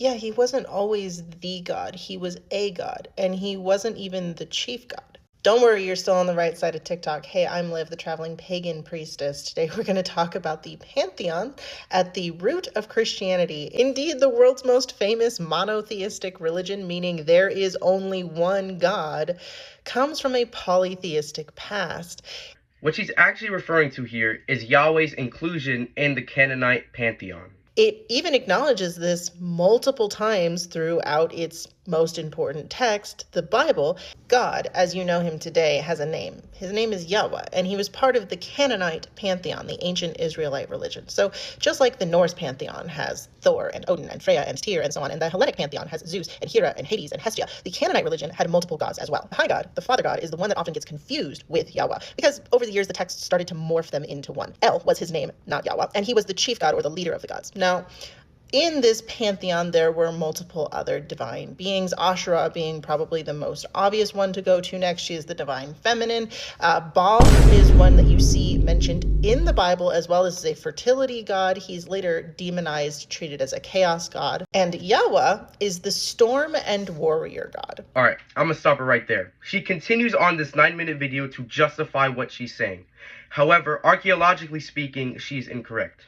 Yeah, he wasn't always the god. He was a god, and he wasn't even the chief god. Don't worry, you're still on the right side of TikTok. Hey, I'm Liv, the traveling pagan priestess. Today we're going to talk about the pantheon at the root of Christianity. Indeed, the world's most famous monotheistic religion, meaning there is only one God, comes from a polytheistic past. What she's actually referring to here is Yahweh's inclusion in the Canaanite pantheon. It even acknowledges this multiple times throughout its most important text, the Bible. God, as you know him today, has a name. His name is Yahweh, and he was part of the Canaanite pantheon, the ancient Israelite religion. So just like the Norse pantheon has Thor and Odin and Freya and Tyr and so on, and the Hellenic pantheon has Zeus and Hera and Hades and Hestia, the Canaanite religion had multiple gods as well. The high god, the father god, is the one that often gets confused with Yahweh, because over the years the text started to morph them into one. El was his name, not Yahweh, and he was the chief god or the leader of the gods. Now, in this pantheon, there were multiple other divine beings, Asherah being probably the most obvious one to go to next. She is the divine feminine. Baal is one that you see mentioned in the Bible as well as a fertility god. He's later demonized, treated as a chaos god. And Yahweh is the storm and warrior god. All right, I'm going to stop her right there. She continues on this 9-minute video to justify what she's saying. However, archaeologically speaking, she's incorrect.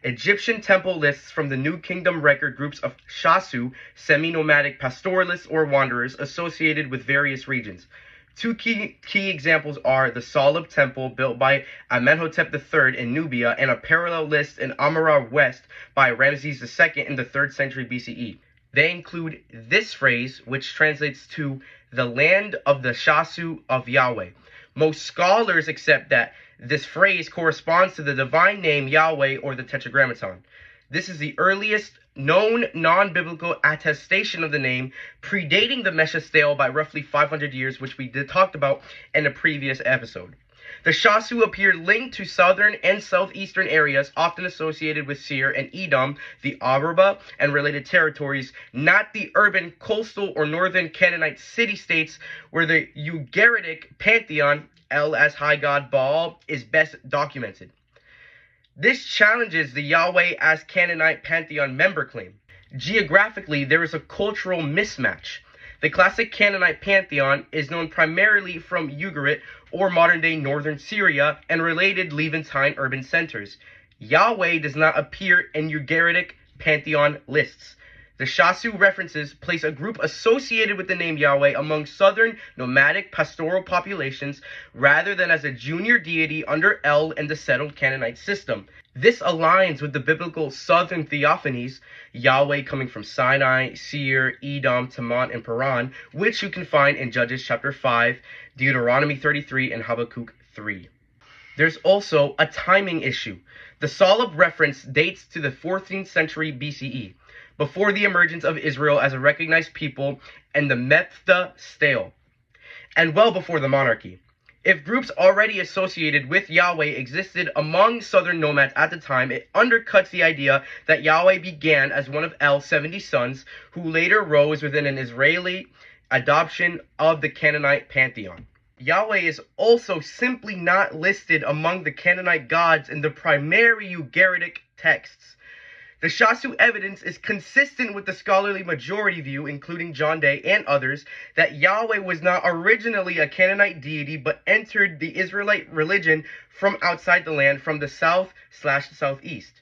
Egyptian temple lists from the New Kingdom record groups of Shasu, semi-nomadic pastoralists or wanderers associated with various regions. Two key examples are the Soleb Temple built by Amenhotep III in Nubia and a parallel list in Amara West by Ramses II in the 3rd century BCE. They include this phrase, which translates to the land of the Shasu of Yahweh. Most scholars accept that this phrase corresponds to the divine name Yahweh or the Tetragrammaton. This is the earliest known non-biblical attestation of the name, predating the Mesha Stele by roughly 500 years, which we talked about in a previous episode. The Shasu appear linked to southern and southeastern areas, often associated with Seir and Edom, the Araba, and related territories, not the urban, coastal, or northern Canaanite city-states where the Ugaritic pantheon, El as high god Baal, is best documented. This challenges the Yahweh as Canaanite pantheon member claim. Geographically, there is a cultural mismatch. The classic Canaanite pantheon is known primarily from Ugarit or modern-day northern Syria and related Levantine urban centers. Yahweh does not appear in Ugaritic pantheon lists. The Shasu references place a group associated with the name Yahweh among southern nomadic pastoral populations rather than as a junior deity under El and the settled Canaanite system. This aligns with the biblical southern theophanies, Yahweh coming from Sinai, Seir, Edom, Teman, and Paran, which you can find in Judges chapter 5, Deuteronomy 33, and Habakkuk 3. There's also a timing issue. The Soleb reference dates to the 14th century BCE, before the emergence of Israel as a recognized people and the Mesha Stele, and well before the monarchy. If groups already associated with Yahweh existed among southern nomads at the time, it undercuts the idea that Yahweh began as one of El's 70 sons, who later rose within an Israeli adoption of the Canaanite pantheon. Yahweh is also simply not listed among the Canaanite gods in the primary Ugaritic texts. The Shasu evidence is consistent with the scholarly majority view, including John Day and others, that Yahweh was not originally a Canaanite deity but entered the Israelite religion from outside the land from the south/southeast.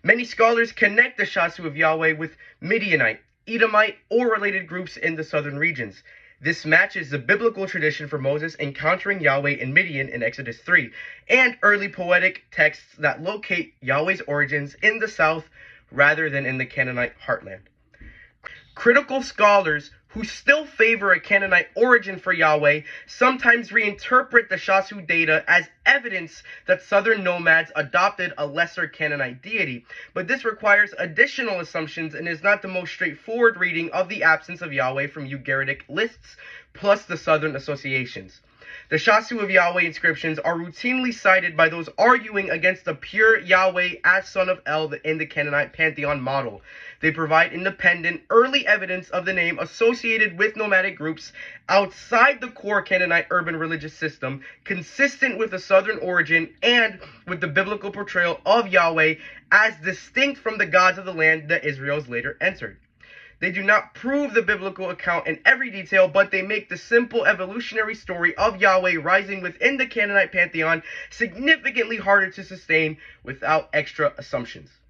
Many scholars connect the Shasu of Yahweh with Midianite, Edomite, or related groups in the southern regions. This matches the biblical tradition for Moses encountering Yahweh in Midian in Exodus 3, and early poetic texts that locate Yahweh's origins in the south rather than in the Canaanite heartland. Critical scholars who still favor a Canaanite origin for Yahweh sometimes reinterpret the Shasu data as evidence that southern nomads adopted a lesser Canaanite deity, but this requires additional assumptions and is not the most straightforward reading of the absence of Yahweh from Ugaritic lists, plus the southern associations. The Shasu of Yahweh inscriptions are routinely cited by those arguing against the pure Yahweh as son of El in the Canaanite pantheon model. They provide independent, early evidence of the name associated with nomadic groups outside the core Canaanite urban religious system, consistent with the southern origin and with the biblical portrayal of Yahweh as distinct from the gods of the land that Israel's later entered. They do not prove the biblical account in every detail, but they make the simple evolutionary story of Yahweh rising within the Canaanite pantheon significantly harder to sustain without extra assumptions.